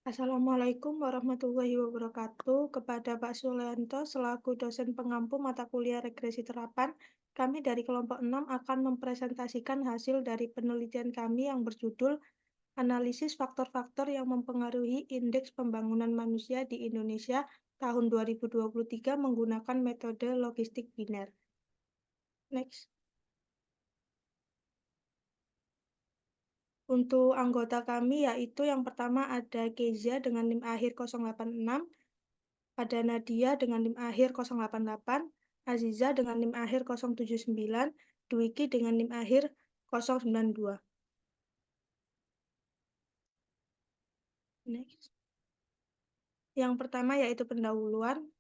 Assalamualaikum warahmatullahi wabarakatuh. Kepada Pak Sulianto selaku dosen pengampu mata kuliah regresi terapan, kami dari kelompok 6 akan mempresentasikan hasil dari penelitian kami yang berjudul Analisis Faktor-Faktor yang Mempengaruhi Indeks Pembangunan Manusia di Indonesia tahun 2023 menggunakan metode logistik biner. Next. Untuk anggota kami yaitu yang pertama ada Keza dengan NIM akhir 086, ada Nadia dengan NIM akhir 088, Aziza dengan NIM akhir 079, Dwiki dengan NIM akhir 092. Next. Yang pertama yaitu pendahuluan.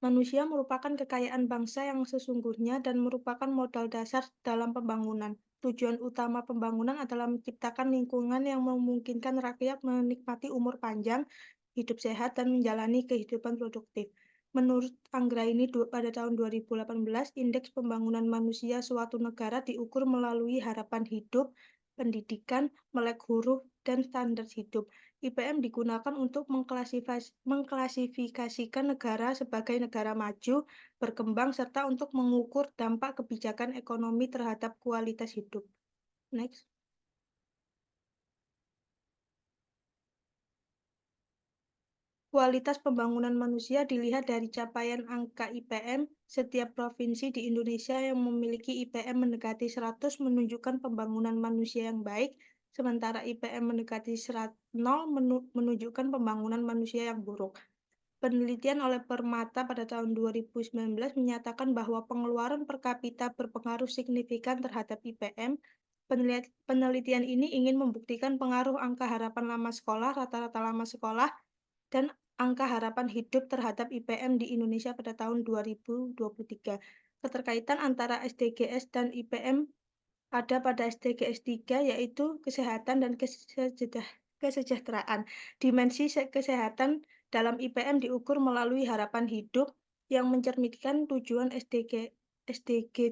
Manusia merupakan kekayaan bangsa yang sesungguhnya dan merupakan modal dasar dalam pembangunan. Tujuan utama pembangunan adalah menciptakan lingkungan yang memungkinkan rakyat menikmati umur panjang, hidup sehat, dan menjalani kehidupan produktif. Menurut Anggraini pada tahun 2018, Indeks Pembangunan Manusia suatu negara diukur melalui harapan hidup, pendidikan, melek huruf, dan standar hidup. IPM digunakan untuk mengklasifikasikan negara sebagai negara maju, berkembang, serta untuk mengukur dampak kebijakan ekonomi terhadap kualitas hidup. Next. Kualitas pembangunan manusia dilihat dari capaian angka IPM. Setiap provinsi di Indonesia yang memiliki IPM mendekati 100 menunjukkan pembangunan manusia yang baik, sementara IPM mendekati 0 menunjukkan pembangunan manusia yang buruk. Penelitian oleh Permata pada tahun 2019 menyatakan bahwa pengeluaran per kapita berpengaruh signifikan terhadap IPM. Penelitian ini ingin membuktikan pengaruh angka harapan lama sekolah, rata-rata lama sekolah, dan angka harapan hidup terhadap IPM di Indonesia pada tahun 2023. Keterkaitan antara SDGs dan IPM ada pada SDGs 3, yaitu kesehatan dan kesejahteraan. Dimensi kesehatan dalam IPM diukur melalui harapan hidup yang mencerminkan tujuan SDG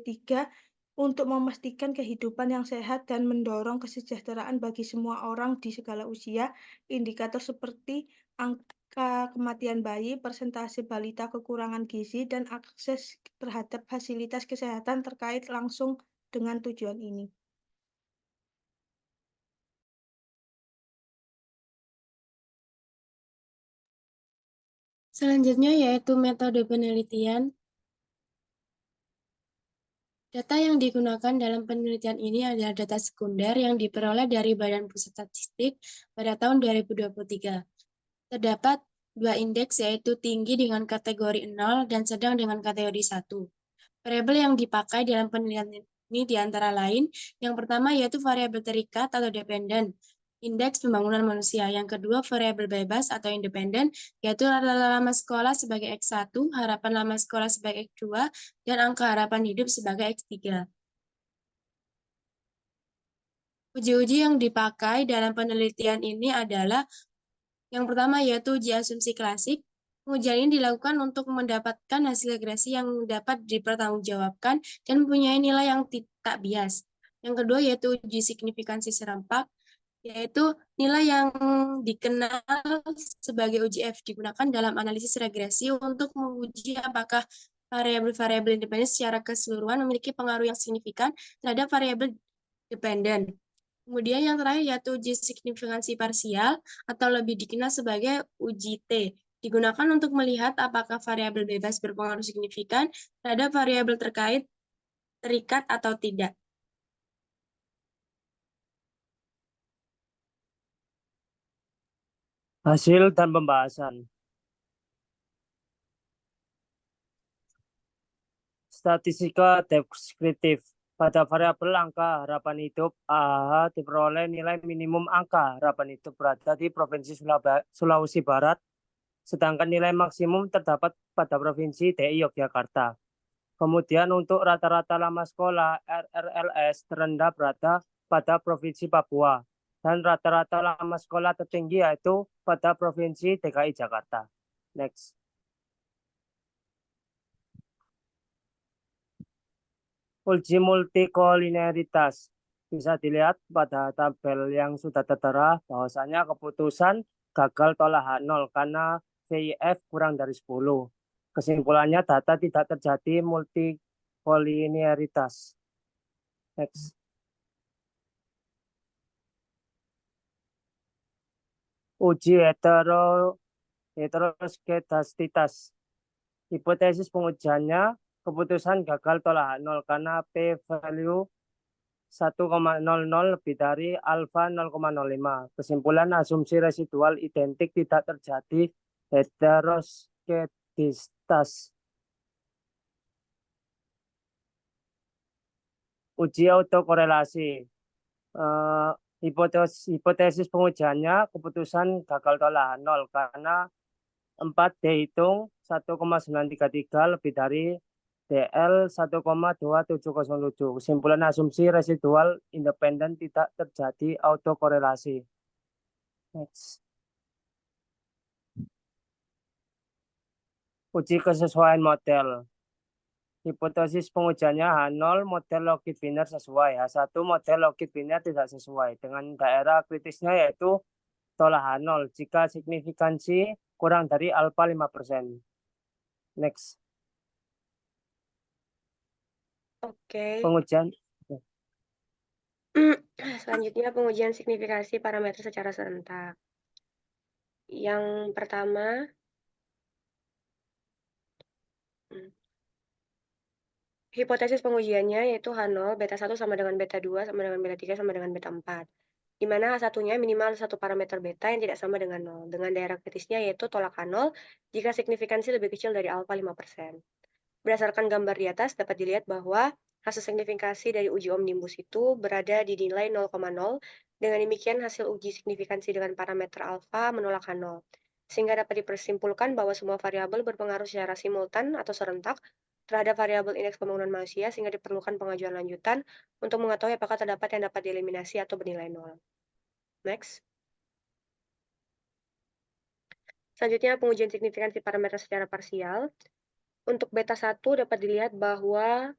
3 untuk memastikan kehidupan yang sehat dan mendorong kesejahteraan bagi semua orang di segala usia. Indikator seperti angka kematian bayi, persentase balita kekurangan gizi, dan akses terhadap fasilitas kesehatan terkait langsung dengan tujuan ini. Selanjutnya yaitu metode penelitian. Data yang digunakan dalam penelitian ini adalah data sekunder yang diperoleh dari Badan Pusat Statistik pada tahun 2023. Terdapat dua indeks yaitu tinggi dengan kategori 0 dan sedang dengan kategori 1. Variabel yang dipakai dalam penelitian ini diantara lain, yang pertama yaitu variabel terikat atau dependen, indeks pembangunan manusia. Yang kedua, variabel bebas atau independen, yaitu rata-rata lama sekolah sebagai X1, harapan lama sekolah sebagai X2, dan angka harapan hidup sebagai X3. Uji-uji yang dipakai dalam penelitian ini adalah yang pertama yaitu uji asumsi klasik. Pengujian ini dilakukan untuk mendapatkan hasil regresi yang dapat dipertanggungjawabkan dan mempunyai nilai yang tak bias. Yang kedua yaitu uji signifikansi serempak, yaitu nilai yang dikenal sebagai uji F digunakan dalam analisis regresi untuk menguji apakah variabel-variabel independen secara keseluruhan memiliki pengaruh yang signifikan terhadap variabel dependen. Kemudian yang terakhir yaitu uji signifikansi parsial atau lebih dikenal sebagai uji T. Digunakan untuk melihat apakah variabel bebas berpengaruh signifikan terhadap variabel terkait, terikat atau tidak. Hasil dan pembahasan. Statistika deskriptif. Pada variabel angka harapan hidup AHH diperoleh nilai minimum angka harapan hidup berada di Provinsi Sulawesi Barat, sedangkan nilai maksimum terdapat pada Provinsi DI Yogyakarta. Kemudian untuk rata-rata lama sekolah RRLS terendah berada pada Provinsi Papua, dan rata-rata lama sekolah tertinggi yaitu pada Provinsi DKI Jakarta. Next. Uji multikolineritas. Bisa dilihat pada tabel yang sudah tertera bahwasanya keputusan gagal tolak H0 karena VIF kurang dari 10. Kesimpulannya data tidak terjadi multikolinearitas. Next. Uji heteroskedasitas. Hipotesis pengujiannya keputusan gagal tolak H0 karena p-value 1,00 lebih dari alfa 0,05. Kesimpulan asumsi residual identik tidak terjadi heteroskedasitas. Uji autokorelasi. Hipotesis pengujiannya keputusan gagal tolak H0 karena 4 dihitung 1,933 lebih dari DL 1,2707. Kesimpulan asumsi residual independen tidak terjadi autokorelasi. Next. Uji kesesuaian model. Hipotesis pengujiannya H0 model logit biner sesuai, H1 model logit biner tidak sesuai. Dengan daerah kritisnya yaitu tolak H0 jika signifikansi kurang dari alfa 5%. Next. Oke. Pengujian. Selanjutnya pengujian signifikansi parameter secara serentak. Yang pertama, hipotesis pengujiannya yaitu H0, beta 1 sama dengan beta 2, sama dengan beta 3, sama dengan beta 4. Di mana H1-nya minimal satu parameter beta yang tidak sama dengan 0. Dengan daerah kritisnya yaitu tolak H0 jika signifikansi lebih kecil dari alfa 5%. Berdasarkan gambar di atas dapat dilihat bahwa hasil signifikansi dari uji omnibus itu berada di nilai 0,0. Dengan demikian hasil uji signifikansi dengan parameter alfa menolak H0. Sehingga dapat dipersimpulkan bahwa semua variabel berpengaruh secara simultan atau serentak terhadap variabel indeks pembangunan manusia sehingga diperlukan pengajuan lanjutan untuk mengetahui apakah terdapat yang dapat dieliminasi atau bernilai 0. Next. Selanjutnya pengujian signifikansi parameter secara parsial. Untuk beta 1 dapat dilihat bahwa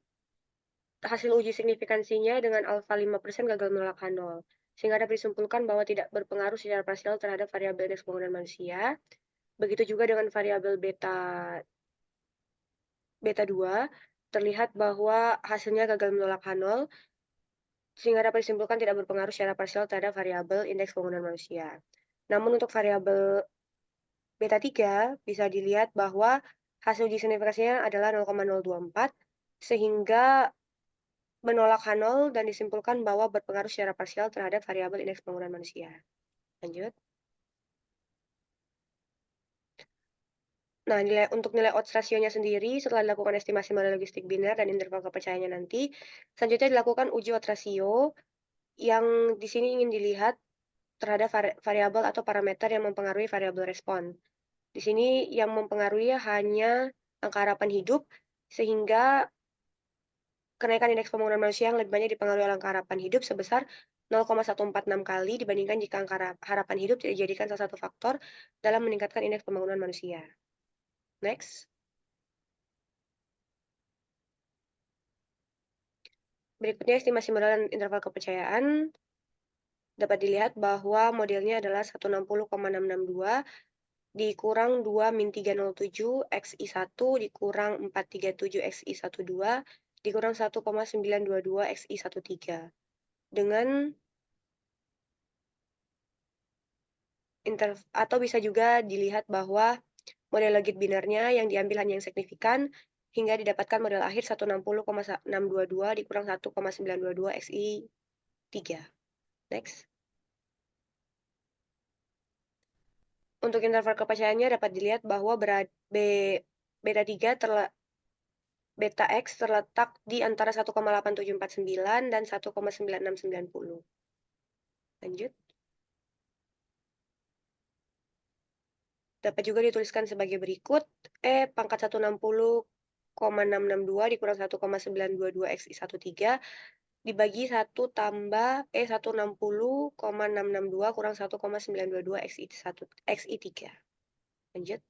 hasil uji signifikansinya dengan alfa 5% gagal menolak H0. Sehingga dapat disimpulkan bahwa tidak berpengaruh secara parsial terhadap variabel indeks pembangunan manusia. Begitu juga dengan variabel beta 2, terlihat bahwa hasilnya gagal menolak H0, sehingga dapat disimpulkan tidak berpengaruh secara parsial terhadap variabel indeks pembangunan manusia. Namun untuk variabel beta 3 bisa dilihat bahwa hasil uji signifikansinya adalah 0,024, sehingga menolak H0 dan disimpulkan bahwa berpengaruh secara parsial terhadap variabel indeks pembangunan manusia. Lanjut. Nah, untuk nilai odds rasionya sendiri, setelah dilakukan estimasi model logistik biner dan interval kepercayaannya nanti, selanjutnya dilakukan uji odds rasio yang di sini ingin dilihat terhadap variabel atau parameter yang mempengaruhi variabel respon. Di sini yang mempengaruhi hanya angka harapan hidup, sehingga kenaikan indeks pembangunan manusia yang lebih banyak dipengaruhi oleh angka harapan hidup sebesar 0,146 kali dibandingkan jika angka harapan hidup tidak dijadikan salah satu faktor dalam meningkatkan indeks pembangunan manusia. Next. Berikutnya estimasi modal dan interval kepercayaan. Dapat dilihat bahwa modelnya adalah 160,662 dikurang 2 min 307 XI1 dikurang 437 XI12 dikurang 1,922 XI13. Dengan atau bisa juga dilihat bahwa model logit binernya yang diambil hanya yang signifikan hingga didapatkan model akhir 160,622 dikurang 1,922 XI3. Next. Untuk interval kepercayaannya dapat dilihat bahwa beta 3 beta X terletak di antara 1,8749 dan 1,9690. Lanjut. Dapat juga dituliskan sebagai berikut. E pangkat 160,662 dikurang 1,922 XI13 dibagi 1 tambah E 160,662 kurang 1,922 XI3. Lanjut.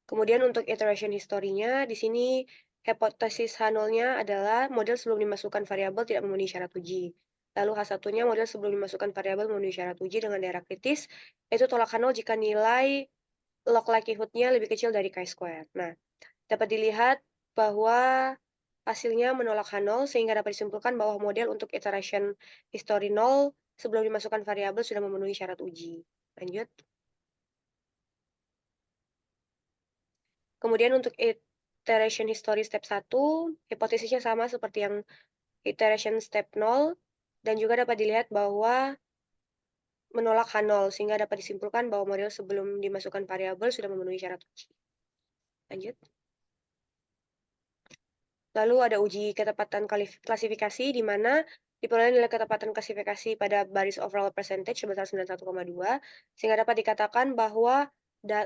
Kemudian untuk iteration historinya, di sini Hipotesis H0-nya adalah model sebelum dimasukkan variabel tidak memenuhi syarat uji. Lalu H1-nya model sebelum dimasukkan variabel memenuhi syarat uji dengan daerah kritis, yaitu tolak H0 jika nilai log likelihood-nya lebih kecil dari chi-square. Nah, dapat dilihat bahwa hasilnya menolak H0 sehingga dapat disimpulkan bahwa model untuk iteration history 0 sebelum dimasukkan variabel sudah memenuhi syarat uji. Lanjut. Kemudian untuk iteration history step 1, hipotesisnya sama seperti yang iteration step 0, dan juga dapat dilihat bahwa menolak H0, sehingga dapat disimpulkan bahwa model sebelum dimasukkan variabel sudah memenuhi syarat uji. Lanjut. Lalu ada uji ketepatan klasifikasi, di mana diperoleh nilai ketepatan klasifikasi pada baris overall percentage sebesar 91,2, sehingga dapat dikatakan bahwa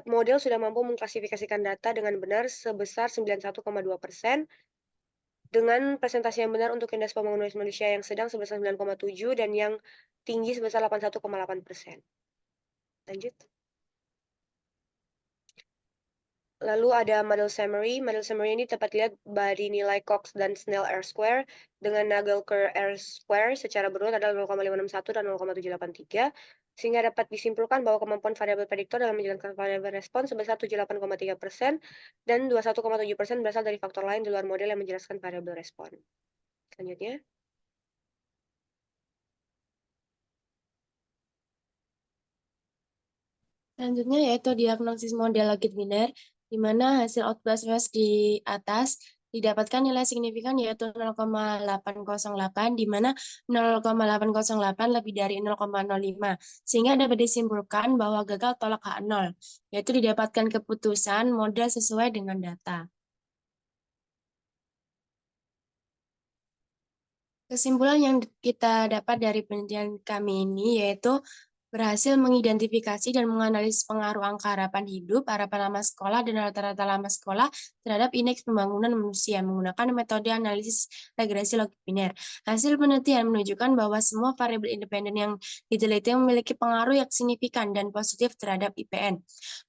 model sudah mampu mengklasifikasikan data dengan benar sebesar 91,2%, dengan presentasi yang benar untuk indeks pembangunan manusia yang sedang sebesar 9,7 dan yang tinggi sebesar 81,8%. Lanjut. Lalu ada model summary. Model summary ini dapat dilihat dari nilai Cox dan Snell R-square dengan Nagelker R-square secara berurutan adalah 0,561 dan 0,783, sehingga dapat disimpulkan bahwa kemampuan variabel prediktor dalam menjalankan variabel respon sebesar 78,3% dan 21,7% berasal dari faktor lain di luar model yang menjelaskan variabel respon. Selanjutnya. Selanjutnya yaitu diagnosis model Logit-Wiener, di mana hasil outclass di atas didapatkan nilai signifikan yaitu 0,808, di mana 0,808 lebih dari 0,05, sehingga dapat disimpulkan bahwa gagal tolak H0, yaitu didapatkan keputusan model sesuai dengan data. Kesimpulan yang kita dapat dari penelitian kami ini yaitu berhasil mengidentifikasi dan menganalisis pengaruh angka harapan hidup, harapan lama sekolah, dan rata-rata lama sekolah terhadap indeks pembangunan manusia menggunakan metode analisis regresi Logit-Wiener. Hasil penelitian menunjukkan bahwa semua variabel independen yang diteliti memiliki pengaruh yang signifikan dan positif terhadap IPN.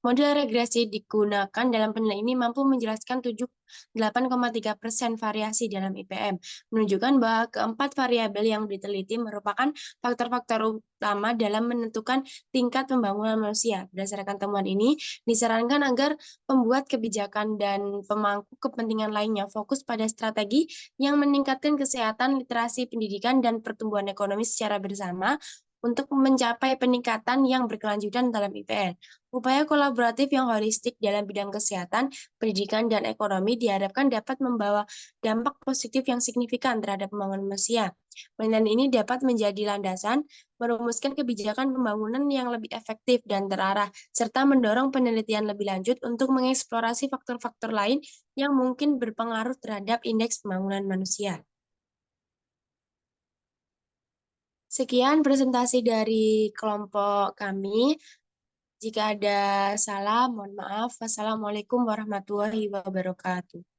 Model regresi digunakan dalam penelitian ini mampu menjelaskan 8,3% variasi dalam IPM, menunjukkan bahwa keempat variabel yang diteliti merupakan faktor-faktor utama dalam menentukan tingkat pembangunan manusia. Berdasarkan temuan ini, disarankan agar pembuat kebijakan dan pemangku kepentingan lainnya fokus pada strategi yang meningkatkan kesehatan, literasi, pendidikan, dan pertumbuhan ekonomi secara bersama untuk mencapai peningkatan yang berkelanjutan dalam IPN. Upaya kolaboratif yang holistik dalam bidang kesehatan, pendidikan, dan ekonomi diharapkan dapat membawa dampak positif yang signifikan terhadap pembangunan manusia. Penelitian ini dapat menjadi landasan merumuskan kebijakan pembangunan yang lebih efektif dan terarah, serta mendorong penelitian lebih lanjut untuk mengeksplorasi faktor-faktor lain yang mungkin berpengaruh terhadap indeks pembangunan manusia. Sekian presentasi dari kelompok kami. Jika ada salah, mohon maaf. Wassalamualaikum warahmatullahi wabarakatuh.